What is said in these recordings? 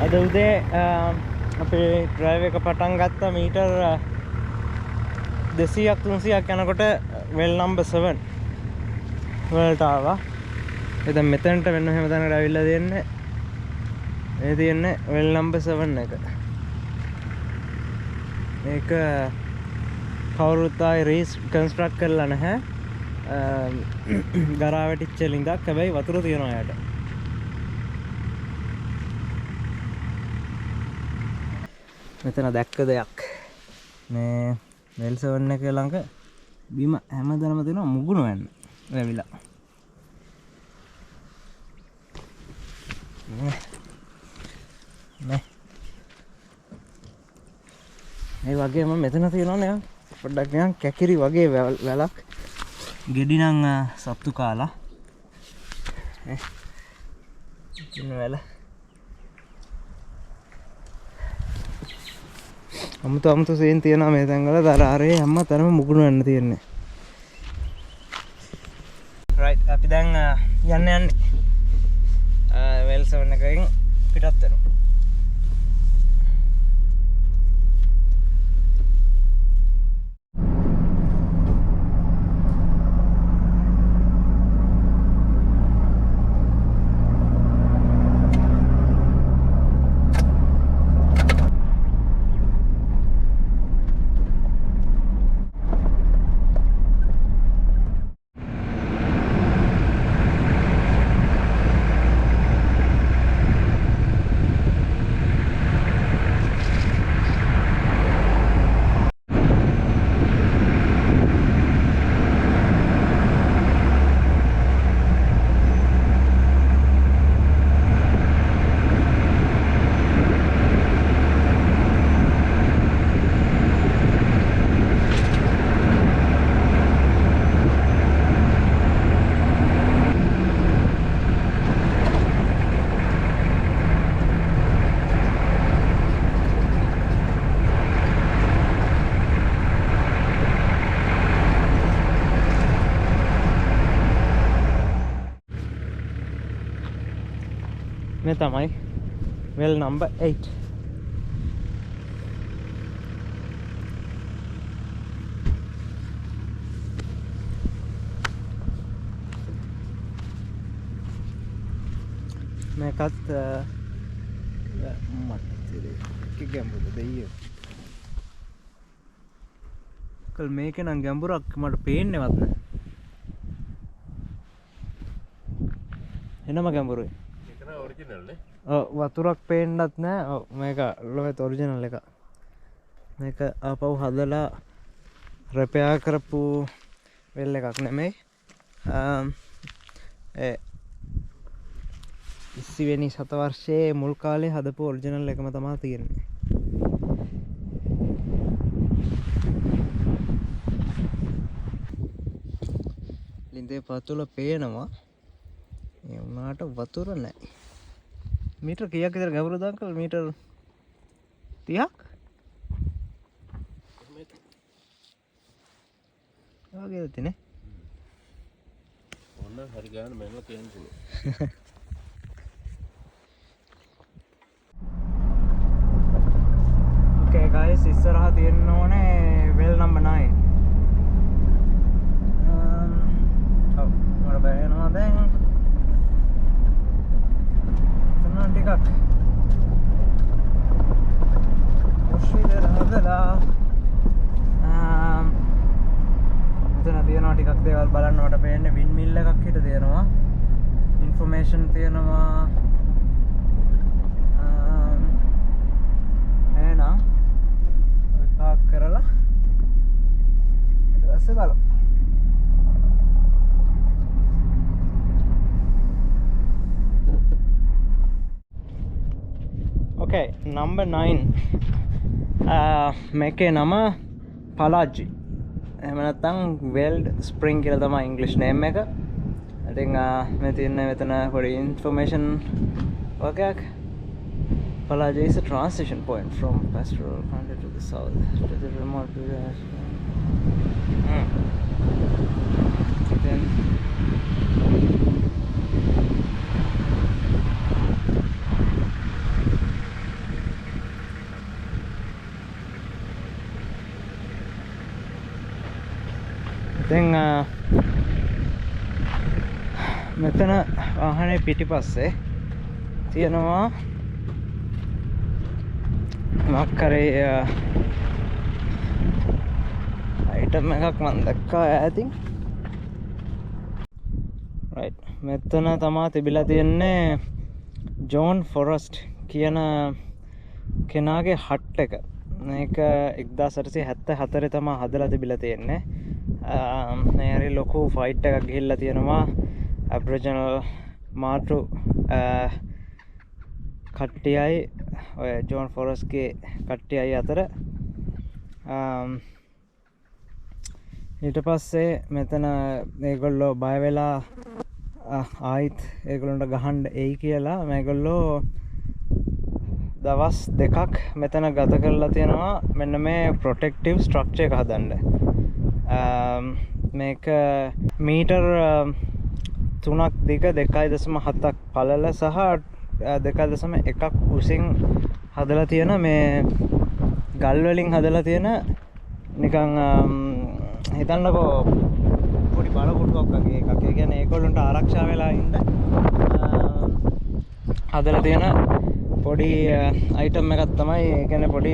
අද උදේ අපේ ඩ්‍රයිව් එක පටන් ගත්තා මීටර් 200ක් 300ක් යනකොට වෙල් නම්බර් 7 වලට ආවා. එතන මෙතනට වෙන හැම තැනකට ඇවිල්ලා දෙන්නේ. මේ තියෙන්නේ වෙල් නම්බර් 7 එක. මේක කවුරුත් ආයේ රීකන්ස්ට්‍රක්ට් කරලා නැහැ. ගරා වැටිච්ච ලිඳක්. හැබැයි වතුර තියෙනවා යට. මෙතන දැක්ක දෙයක් මේ වෙල් 7 එක ළඟ බිම හැමදැනම තියෙනවා මුගුණ වැන්න වැවිලා. මේ වගේම මෙතන තියෙනවා පොඩ්ඩක් නිකන් කැකිරි වගේ වැලක්. ගෙඩි නම් සත්තු කාලා. ඉන්න වැල. අමුතු සීන් තියෙනවා මේ තැන්වල. දරාරේ හැම තැනම මුගුණ වෙන්න තියෙන්නේ. රයිට් අපි දැන් යන්නේ වෙල් 7 එකකින් පිටත් වෙනවා. මේ තමයි වෙල් නම්බර් 8. මේකත් මට ගැඹුරු දෙයියෝ. කල් මේකේ නම් ගැඹුරක් මට පේන්නේවත් නැහැ. එනම ගැඹුරුයි. වතුරක් පේන්නත් නෑ. මේක ලොවෙත් ඔරිජිනල් එක. මේක ආපහු හදලා රිපෙයාර් කරපු වෙල් එකක් නෙමෙයි. 20 වෙනි සතවර්ෂයේ මුල් කාලේ හදපු ඔරිජිනල් එකම තමයි තියෙන්නේ. ලිඳේ පතුල පේනවා. ඒ වුණාට වතුර නැහැ. මීටර් කීයක් විතර ගැඹුරද අංකල්? මීටර් 30ක්? වගේ තියෙන්නේ. ඕන හරි ගන්න මම කියන්න පුළුවන්. Okay guys, ඉස්සරහා තියෙන්න ඕනේ වෙල් නම්බර් 9. මට බැරිනවා දැන්. ටිකක් ඔස්ට්‍රේලියාව හදලා මෙතන තියෙනවා ටිකක් දේවල් බලන්න. මට පේන්නේ වින් මිල් එකක් හිට තියෙනවා. ඉන්ෆර්මේෂන් තියෙනවා. එහෙනම් ඔය පාක් කරලා ඊට පස්සේ බලමු. Okay, number 9. මේකේ නම පලාජි. එහෙම නැත්නම් වෙල්ඩ් ස්ප්‍රින්ග් කියලා තමයි ඉංග්‍රීසි නේම් එක. ඉතින් මේ තියෙන මෙතන පොඩි ඉන්ෆර්මේෂන් වගේක්. Palaji is a transition point from pastoral country to the south to the remote areas. Then දැන් මෙතන වාහනේ පිටිපස්සේ තියෙනවා මොකක් කරේ අයිටම් එකක් මම දැක්කා ඈතින්. රයිට්, මෙතන තමයි තිබිලා තියන්නේ ජෝන් ෆොරස්ට් කියන කෙනාගේ හට් එක. මේක 1874 තමයි හදලා තිබිලා තියෙන්නේ. මේ හරි ලොකු ෆයිට් එකක් ගිහිල්ලා තියෙනවා ඇබ්රිජිනල් මාට්‍රු කට්ටියයි ඔය ජෝන් ෆොරස්ට්ගේ කට්ටියයි අතර. ඊට පස්සේ මෙතන මේගොල්ලෝ බය වෙලා ආයිත් ඒගොල්ලන්ට ගහන්න එයි කියලා මේගොල්ලෝ දවස් 2ක් මෙතන ගත කරලා තියෙනවා මෙන්න මේ ප්‍රොටෙක්ටිව් ස්ට්‍රක්චර් එක හදන්න. මේක මීටර් 3ක් දිග 2.7ක් පළල සහ 2.1ක් උසින් හදලා තියෙන මේ ගල් වලින් හදලා තියෙන නිකන් හිතන්නකෝ පොඩි බලකොටුවක් වගේ එකක්. ඒ කියන්නේ ඒගොල්ලන්ට ආරක්ෂා වෙලා ඉන්න හදලා තියෙන පොඩි අයිටම් එකක් තමයි. ඒ කියන්නේ පොඩි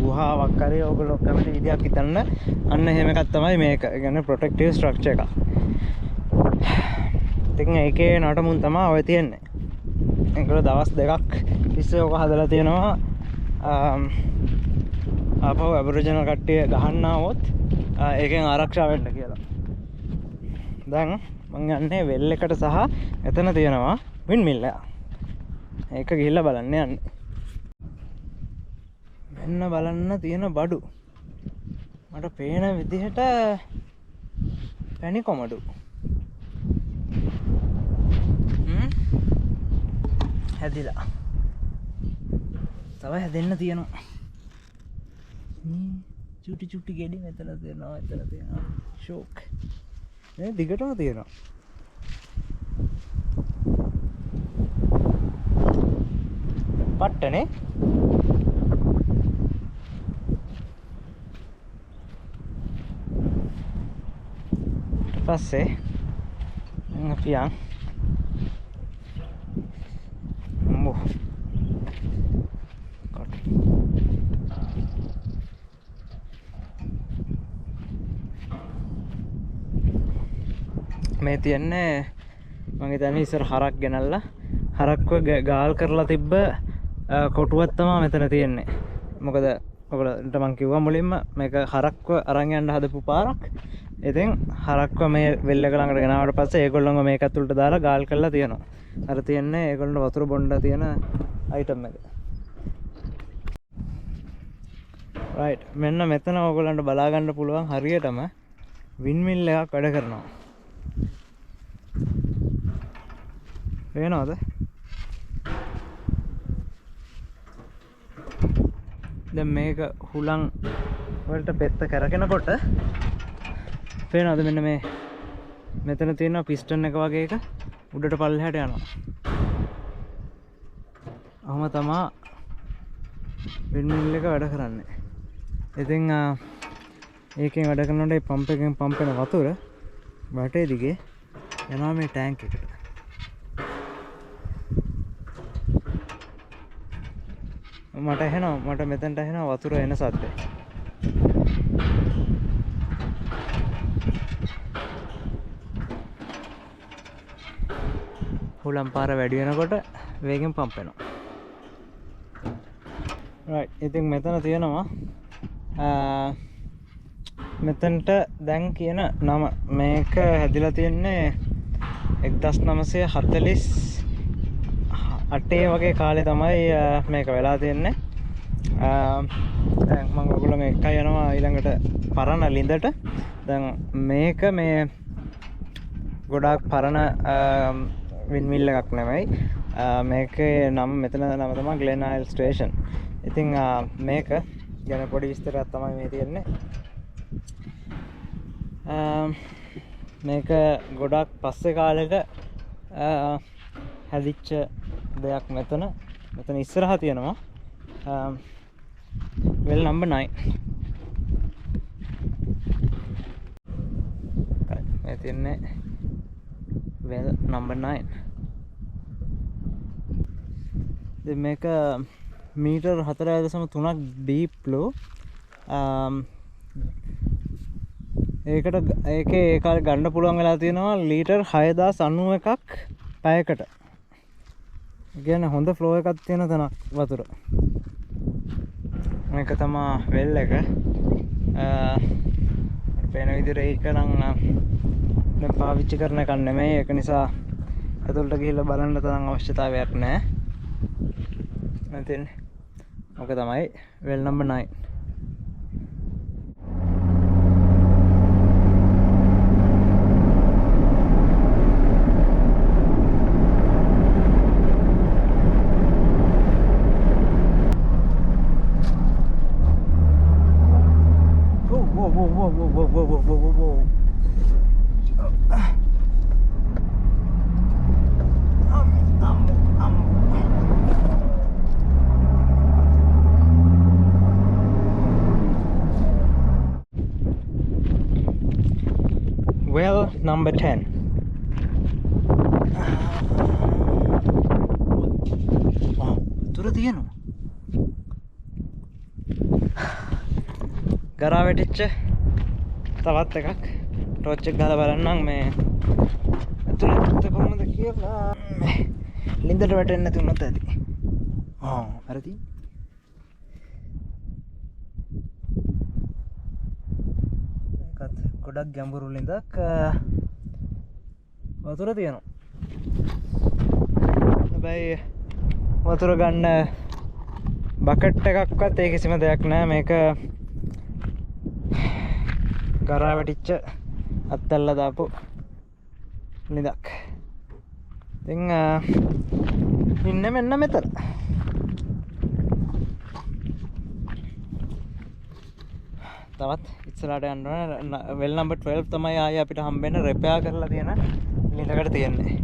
ගුහාවක් හරි ඕගොල්ලෝ කැමති විදියක් හිතන්න. අන්න එහෙම එකක් තමයි මේක. ඒ කියන්නේ ප්‍රොටෙක්ටිව් ස්ට්‍රක්චර් එකක්. ඉතින් ඒකේ නටමුන් තමයි ඔය තියෙන්නේ. ඒගොල්ලෝ දවස් 2ක් තිස්සේ ඔක හදලා තියෙනවා. ආපහු ඇබරිජිනල් කට්ටිය ගහන්න આવොත් ඒකෙන් ආරක්ෂා වෙන්න කියලා. දැන් මම යන්නේ වෙල් එකට සහ එතන තියෙනවා වින්ඩ් මිල් එක. ඒක ගිහිල්ලා බලන්න යන්නේ. මෙන්න බලන්න තියෙන බඩු. මට පේන විදිහට පැණි කොමඩු. හැදිලා. තව හැදෙන්න තියෙනවා. චුටි චුටි ගෙඩි මෙතන තියෙනවා. එතන තියෙනවා. ෂෝක්. මේ දිගටම තියෙනවා. පට්ටනේ. පස්සේ අපි යන් මො මේ තියන්නේ මම හිතන්නේ ඉස්සර හරක් ගෙනල්ලා හරක්ව ගාල් කරලා තිබ්බ කොටුවක් තමයි මෙතන තියෙන්නේ. මොකද ඔයගොල්ලන්ට මම කිව්වා මුලින්ම මේක හරක්ව අරන් යන්න හදපු පාරක්. ඉතින් හරක්ව මේ වෙල් එක ළඟට ගෙනාවට පස්සේ ඒගොල්ලන්ව මේක ඇතුළට දාලා ගාල් කරලා තියෙනවා. අර තියන්නේ ඒගොල්ලන්ට වතුර බොන්න තියෙන අයිටම් එක. රයිට්, මෙන්න මෙතන ඔයගොල්ලන්ට බලා ගන්න පුළුවන් හරියටම වින්ඩ් මිල් එකක් වැඩ කරනවා. පේනවද? දැන් මේක හුලං වලට පෙත්ත කරගෙනකොට පේනවද මෙන්න මේ මෙතන තියෙන පිස්ටන් එක වගේ එක උඩට පල්ලෙහාට යනවා. අහම තමයි වින්ඩ් මිල් එක වැඩ කරන්නේ. ඉතින් ඒකෙන් වැඩ කරනකොට මේ පම්ප් එකෙන් පම්ප් වෙන වතුර බටේ දිගේ යනවා මේ ටැංක් එකට. මට මෙතනට ඇහෙනවා වතුර එන සද්දේ. හුලම් පාර වැඩි වෙනකොට වේගෙන් පම්ප් වෙනවා. රයිට්, ඉතින් මෙතන තියෙනවා මෙතනට දැන් කියන නම. මේක හැදිලා තියෙන්නේ 1948 වගේ කාලේ තමයි මේක වෙලා තියෙන්නේ. දැන් මම ඔයගොල්ලෝ මේ එකයි යනවා ඊළඟට පරණ ලිඳට. දැන් මේක මේ ගොඩාක් පරණ වින්ඩ් මිල් එකක් නෙමෙයි. මේකේ නම මෙතන නම තමයි ග්ලෙන් ආයිල් ස්ටේෂන්. ඉතින් මේක ගැන පොඩි විස්තරයක් තමයි මේ තියෙන්නේ. මේක ගොඩක් පස්සේ කාලෙක හැදිච්ච දෙයක්. මෙතන ඉස්සරහා තියෙනවා වෙල් නම්බර් 9. තියන්නේ well number 9. ඉතින් මේක මීටර් 4.3ක් ඩීප්ලු. ඒකට ඒකේ ඒ කාලේ ගන්න පුළුවන් වෙලා තියෙනවා ලීටර් 6091ක් පැයකට. කියන්නේ හොඳ ෆ්ලෝ එකක් තියෙන තැනක් වතුර. මේක තමයි වෙල් එක. පේන විදිහට ඒක නම් දැන් පාවිච්චි කරන එකක් නෙමෙයි. ඒක නිසා ඇතුළට ගිහිල්ලා බලන්න තරම් අවශ්‍යතාවයක් නැහැ. ඉතින් ඔක තමයි well number 9. Well number 10. තුර තියෙනවා. ගරා වැටිච්ච තවත් එකක්. ටෝච් එක ගාලා බලන්නම් මේ ඇතුළේ කොහොමද කියලා. ලින්දට වැටෙන්නේ නැති වුණොත් ඇති. හරිද? ගොඩක් ගැඹුරු ලින්දක් වතුර තියෙනවා. හැබැයි වතුර ගන්න බකට් එකක්වත් ඒ කිසිම දෙයක් නැහැ. මේක ගරා වැටිච්ච අත්තල්ලා දාපු ලින්දක්. ඉතින් ඉන්න මෙන්න මෙතන. තවත් ඉස්සරහට යන්න ඕනේ. well number 12 තමයි ආයේ අපිට හම්බෙන්න රිපෙයාර් කරලා තියෙන ලින්දකට තියෙන්නේ.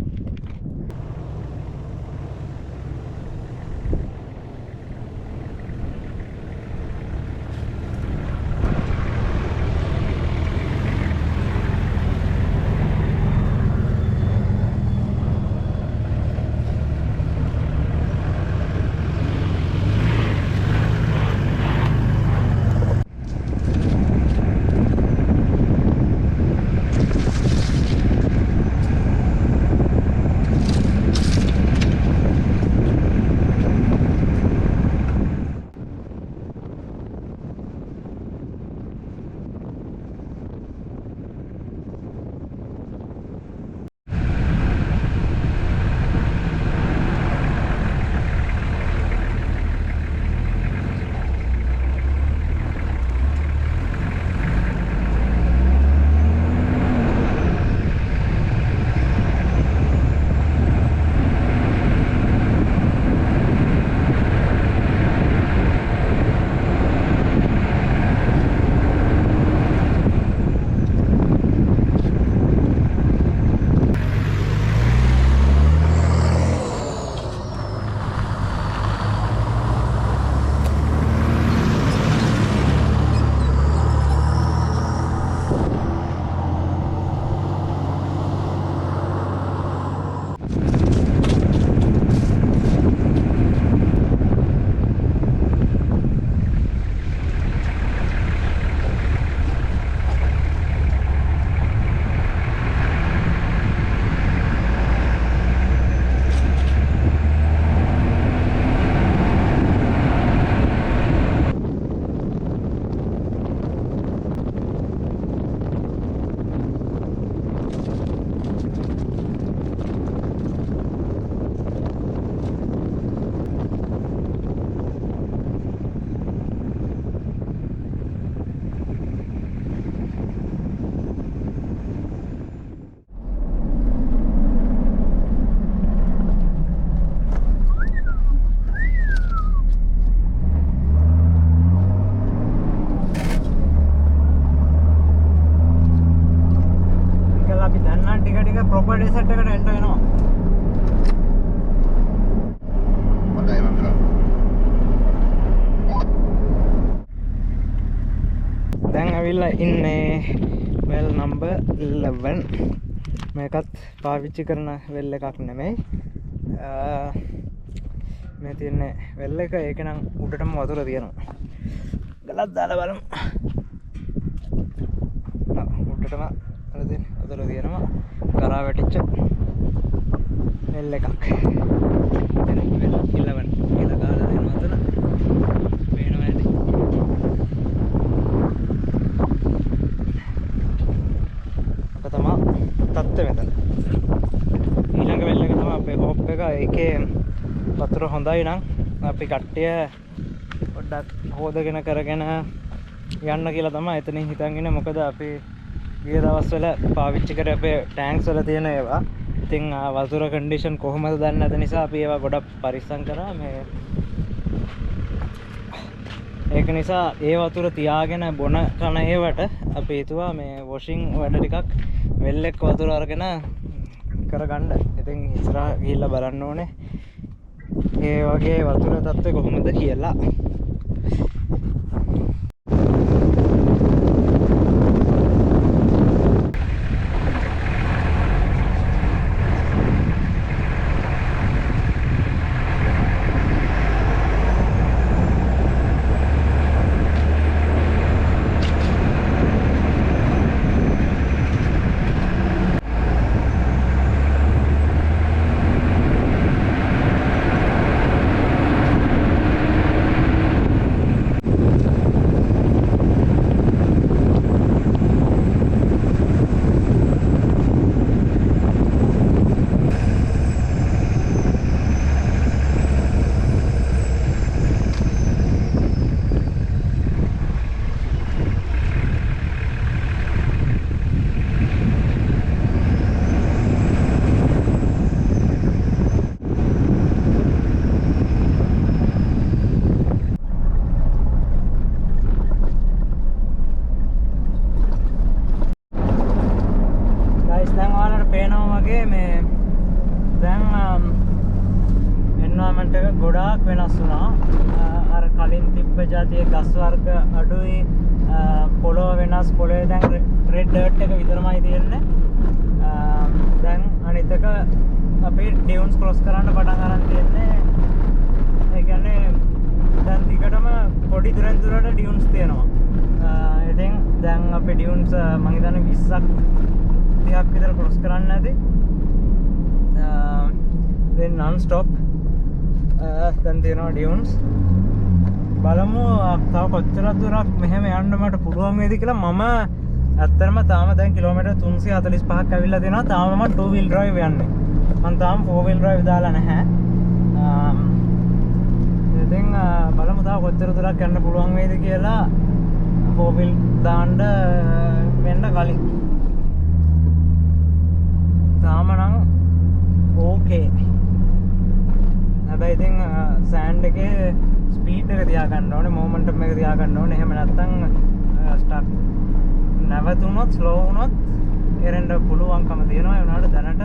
ප්‍රොපර්ටි සෙට් එකට එන්න වෙනවා. හොඳයි මම. දැන් ඇවිල්ලා ඉන්නේ well number 11 මේකත් පාවිච්චි කරන වෙල් එකක් නෙමෙයි මේ තියෙන්නේ වෙල් එක ඒක නම් උඩටම වතුර තියෙනවා ගලක් දාලා බලමු උඩටම වතුර තියෙනවා කරා වැටිච්ච වෙල් එකක් ඉතින් වෙල් 11 කියලා ගාලා දෙනවා අතන පේනවා ඇති ඔක තමයි තත්ත්වය මෙතන ඊළඟ වෙල් එක තමයි අපේ හොප් එක ඒකේ වතුර හොඳයි නම් අපි කට්ටිය පොඩ්ඩක් හොදගෙන කරගෙන යන්න කියලා තමයි එතනින් හිතන් ඉන්නේ මොකද අපි ගිය දවස්වල පාවිච්චි කරේ අපේ ටැන්ක්ස් වල තියෙන ඒවා ඉතින් වතුර කන්ඩිෂන් කොහොමද දන්නේ නැති නිසා අපි ඒවා ගොඩක් පරිස්සම් කරා මේ ඒක නිසා ඒ වතුර තියාගෙන බොන කන ඒවට අපි හිතුවා මේ වොෂින් වැඩ ටිකක් වෙල් එක වතුර අරගෙන කරගන්න. ඉතින් ඉස්සරහ ගිහිල්ලා බලන්න ඕනේ ඒ වගේ වතුර තත්ත්වය කොහොමද කියලා. එන්වයරන්මන්ට් එක ගොඩාක් වෙනස් වුණා. අර කලින් තිබ්බ જાතියේ ගස් වර්ග අඩුයි, පොළොව වෙනස්. පොළොවේ දැන් රෙඩ් ඩර්ට් එක විතරමයි තියෙන්නේ. දැන් අනිත් එක අපි ඩියුන්ස් ක්‍රොස් කරන්න පටන් අරන් තියෙන්නේ. ඒ කියන්නේ දැන් දිගටම පොඩි දුරෙන් දුරට ඩියුන්ස් තියෙනවා. ඉතින් දැන් අපි ඩියුන්ස් මම හිතන්නේ 20ක් 30ක් විතර ක්‍රොස් කරන්න ඇති. then non stop දැන් තියෙනවා ඩියුන්ස්. බලමු තව කොච්චර දුරක් මෙහෙම යන්න මට පුළුවන් වේද කියලා. මම ඇත්තටම තාම දැන් කිලෝමීටර් 345ක් ඇවිල්ලා තියෙනවා. තාම මම 2 wheel drive යන්නේ. මම තාම 4 wheel drive දාලා නැහැ. ඉතින් බලමු තව කොච්චර දුරක් යන්න පුළුවන් වේද කියලා 4 wheel දාන්න වෙන්න කලින්. තාම නම් ඕකේ. හැබැයි ඉතින් සෑන්ඩ් එකේ ස්පීඩ් එක තියා ගන්න ඕනේ, මොමන්ටම් එක තියා ගන්න ඕනේ. එහෙම නැත්නම් ස්ටක් නැවතුනොත් ස්ලෝ වුණොත් එරෙන්න පුළුවන්කම තියෙනවා. ඒ වුණාට දැනට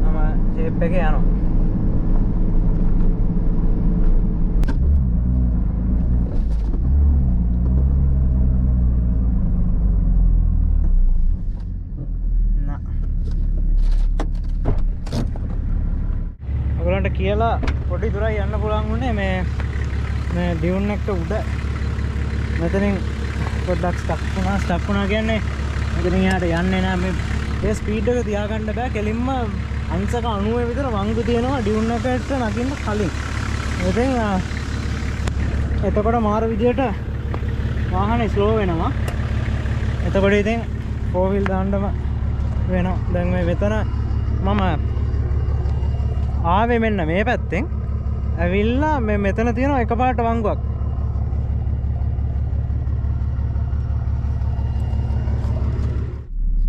මම ෂේප් එකේ යනවා. ඔයගලන්ට කියලා පොඩි දුරයි යන්න පුළුවන් වුණේ මේ ඩියුන් එක උඩ. මෙතනින් පොඩ්ඩක් ස්ටක් වුණා කියන්නේ මෙතනින් එහාට යන්නේ නැහැ. මේ ස්පීඩ් එක තියාගන්න බෑ. කෙලින්ම අංශක 90 විතර වංගු තියෙනවා ඩියුන් එකට නගින්න කලින්. ඉතින් එතකොට මාර විදියට වාහනේ ස්ලෝ වෙනවා. එතකොට ඉතින් 4 wheel දාන්නම වෙනවා. දැන් මේ මෙතන මම ආවේ මෙන්න මේ පැත්තෙන් ඇවිල්ලා මේ මෙතන තියෙනවා එකපාරට වංගුවක්.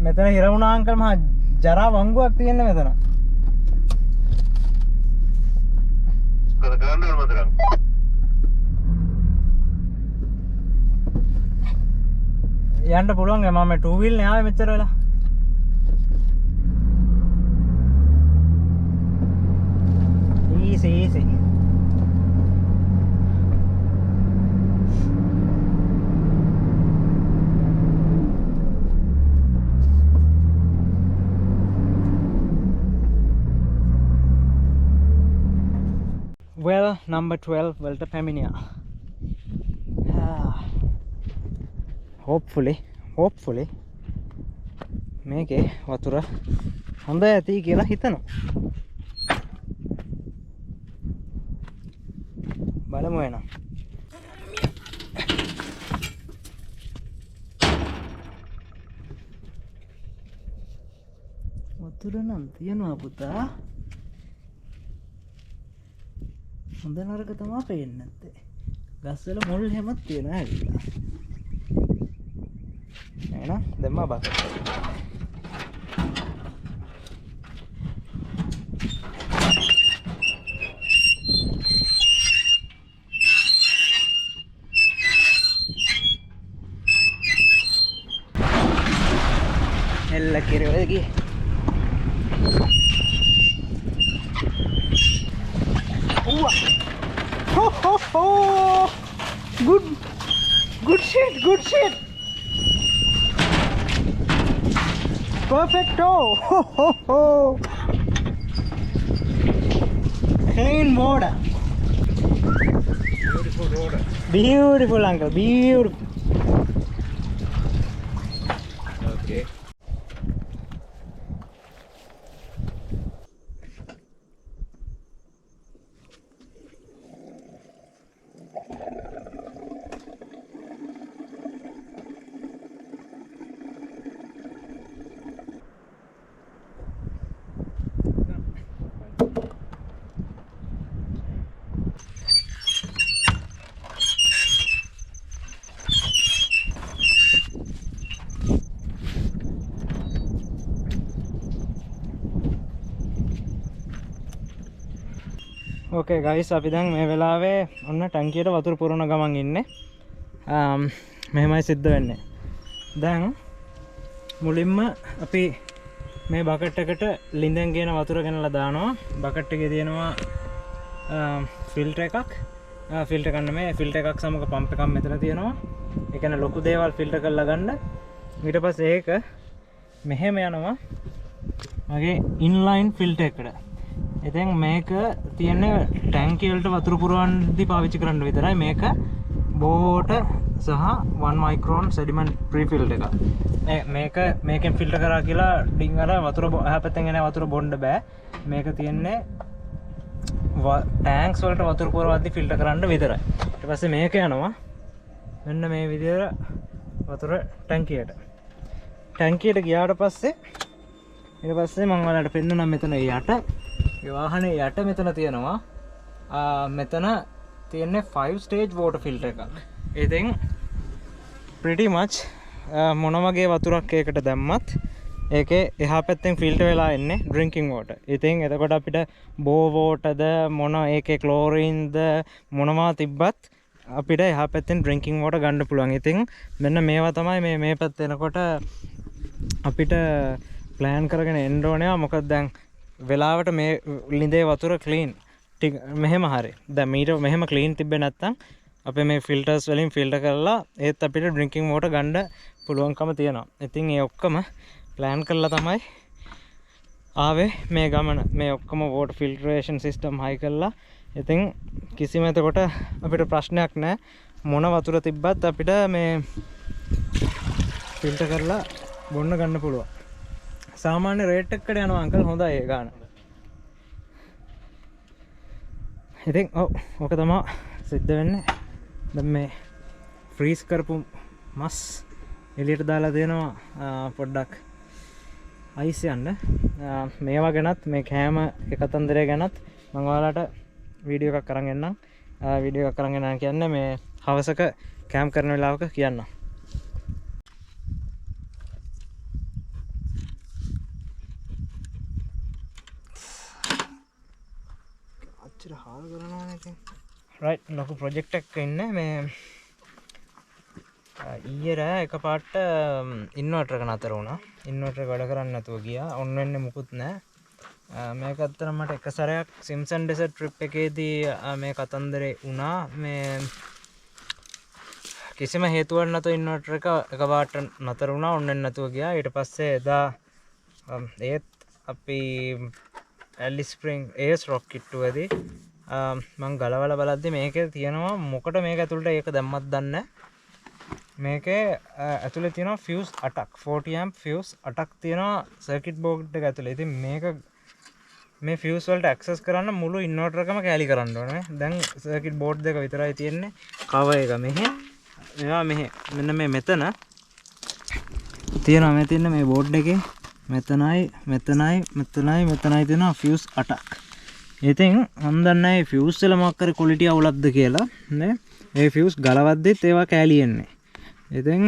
මෙතන හිර වුණා අංකල් මහා ජරා වංගුවක් තියෙන්නේ මෙතන. කරගන්න ඕනද? යන්න පුළුවන්. මම 2 wheel නේ ආවේ මෙච්චර වෙලා. easy. well number 12 වලට පැමිණියා. hopefully මේකේ වතුර හොඳ ඇති කියලා හිතනවා. බලමු එහෙනම්. වතුර නම් තියනවා පුතා. හොඳ නරක තමයි පේන්නේ නැත්තේ. ගස්වල මුල් හැමත් තියෙනවා ඇවිල්ලා. එහෙනම් දැම්ම බා. එල්ල කිරවල ගියේ. Oh, good shit. Perfecto. Clean water. Beautiful uncle, beautiful. Okay. Okay guys, අපි දැන් මේ වෙලාවේ ඔන්න ටැංකියට වතුර පුරවන ගමන් ඉන්නේ. මෙහෙමයි සිද්ධ වෙන්නේ. දැන් මුලින්ම අපි මේ බකට් එකට ලිඳෙන් ගෙන වතුර ගෙනලා දානවා. බකට් එකේ තියෙනවා ෆිල්ටර් එකක්. ෆිල්ටර් එකක් නෙමෙයි, ෆිල්ටර් එකක් සමග පම්ප් එකක් මෙතන තියෙනවා. ඒ කියන්නේ ලොකු දේවල් ෆිල්ටර් කරලා ගන්න. ඊට පස්සේ ඒක මෙහෙම යනවා මගේ ඉන්ලයින් ෆිල්ටර් එකට. ඉතින් මේක තියෙන්නේ ටැංකිය වලට වතුර පුරවන්නදී පාවිච්චි කරන්න විතරයි. මේක බෝට සහ 1 මයික්‍රෝන් සෙඩිමන්ට් ප්‍රීෆිල්ඩ් එක. මේකෙන් ෆිල්ටර් කරා කියලා ඩිං අර වතුර එහා පැත්තෙන් එන වතුර බොන්න බෑ. මේක තියෙන්නේ ටැංක්ස් වලට වතුර පුරවද්දී ෆිල්ටර් කරන්න විතරයි. ඊට පස්සේ මේක යනවා මෙන්න මේ විදිහට වතුර ටැංකියට ගියාට පස්සේ ඊට පස්සේ මම ඔයාලට පෙන්නුනම් මෙතන යට වාහනේ යට මෙතන තියෙනවා. මෙතන තියෙන්නේ 5 stage water filter එකක්. ඉතින් pretty much මොන වගේ වතුරක් ඒකට දැම්මත් ඒකේ එහා පැත්තෙන් ෆිල්ටර් වෙලා එන්නේ drinking water. ඉතින් එතකොට අපිට බෝ වෝටර්ද මොන ඒකේ ක්ලෝරින්ද මොනවා තිබ්බත් අපිට එහා පැත්තෙන් drinking water ගන්න පුළුවන්. ඉතින් මෙන්න මේවා තමයි මේ පැත්තේ එනකොට අපිට plan කරගෙන එන්න ඕනේ. මොකද දැන් වෙලාවට මේ ලිඳේ වතුර ක්ලීන් මෙහෙම හරි. දැන් මීට මෙහෙම ක්ලීන් තිබ්බේ නැත්නම් අපේ මේ ෆිල්ටර්ස් වලින් ෆිල්ටර් කරලා ඒත් අපිට ඩ්‍රින්කින් වෝටර් ගන්න පුළුවන්කම තියෙනවා. ඉතින් ඒ ඔක්කොම ප්ලෑන් කරලා තමයි ආවේ මේ ගමන. මේ ඔක්කොම වෝටර් ෆිල්ටරේෂන් සිස්ටම් හයි කරලා. ඉතින් කිසිම එතකොට අපිට ප්‍රශ්නයක් නැහැ. මොන වතුර තිබ්බත් අපිට මේ ෆිල්ටර් කරලා බොන්න ගන්න පුළුවන්. සාමාන්‍ය රේට් එකකට යනවා අංකල්. හොඳයි ඒ ගාන. ඉතින් ඔක තමයි සිද්ධ වෙන්නේ. දැන් මේ ෆ්‍රීස් කරපු මස් එළියට දාලා දෙනවා පොඩ්ඩක් අයිස් යන්න. මේවා ගැනත් මේ කෑම එකතන්දරය ගැනත් මම ඔයාලට වීඩියෝ එකක් අරන් එන්නම්. වීඩියෝ එකක් අරන් එන්නම් කියන්නේ මේ හවසක කැම්ප් කරන වෙලාවක කියන්නම්. රයිට් ලොකු ප්‍රොජෙක්ට් එකක ඉන්නේ මේ ඊයේ රෑ එකපාරට ඉන්වර්ටර් එක නතර වුණා. ඉන්වර්ටර් එක වැඩ කරන්නේ නැතුව ගියා. ඔන් වෙන්නේ මුකුත් නැහැ. මේක අත්‍තරම මට එක සැරයක් සිම්සන් ඩෙසර්ට් ට්‍රිප් එකේදී මේ කතන්දරේ වුණා. මේ කිසිම හේතුවක් නැතුව ඉන්වර්ටර් එක එකපාරට නතර වුණා. ඔන් වෙන්නේ නැතුව ගියා. ඊට පස්සේ එදා ඒත් අපි ඇලිස් ස්ප්‍රින්ග් ඒස් රොක් කිට්ටුවේදී මං ගලවලා බලද්දි මේකේ තියෙනවා මොකට මේක ඇතුළට ඒක දැම්මත් දන්නේ නැහැ. මේකේ ඇතුලේ තියෙනවා fuse 8ක් 40 amp fuse 8ක් තියෙනවා circuit board එක ඇතුලේ. ඉතින් මේක මේ fuse වලට access කරන්න මුළු inverter එකම කැලි කරන්න ඕනේ. දැන් circuit board දෙක විතරයි තියෙන්නේ. cover එක මෙහෙ. මේවා මෙහෙ. මෙන්න මේ මෙතන තියෙනවා මේ තියෙන මේ board එකේ මෙතනයි තියෙනවා fuse 8ක්. ඉතින් මම දන්නේ fuse වල මොකක් හරි quality අවුලක්ද කියලා නේ. මේ fuse ගලවද්දිත් ඒවා කැලි එන්නේ. ඉතින්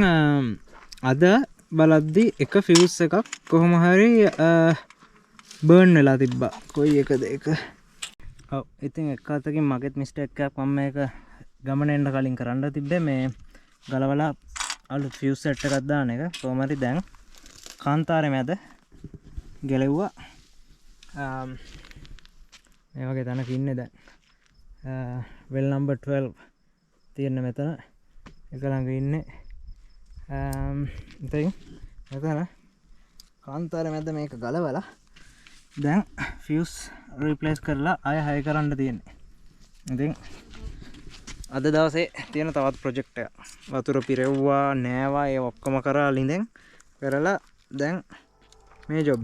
අද බලද්දි එක fuse එකක් කොහොම හරි බර්න් වෙලා තිබ්බා. කොයි එකද ඒක? ඔව් ඉතින් එක අතකින් මගෙත් මිස්ටේක් එකක් මම මේක ගමන එන්න කලින් කරන්න තිබ්බේ මේ ගලවලා අලුත් fuse set එකක් දාන එක. කොහොම හරි දැන් කාන්තාරේ මැද ගැලෙව්වා. මේ වගේ තැනක ඉන්නේ දැන්. well number 12 තියෙන මෙතන එක ළඟ ඉන්නේ. ඉතින් මෙතන කාන්තාරේ මැද මේක ගලවලා දැන් fuse replace කරලා ආය හය කරන්න තියෙන්නේ. ඉතින් අද දවසේ තියෙන තවත් project එකක්. වතුර පිරෙව්වා නෑවා ඒ ඔක්කොම කරලා ලිඳෙන් කරලා දැන් මේ job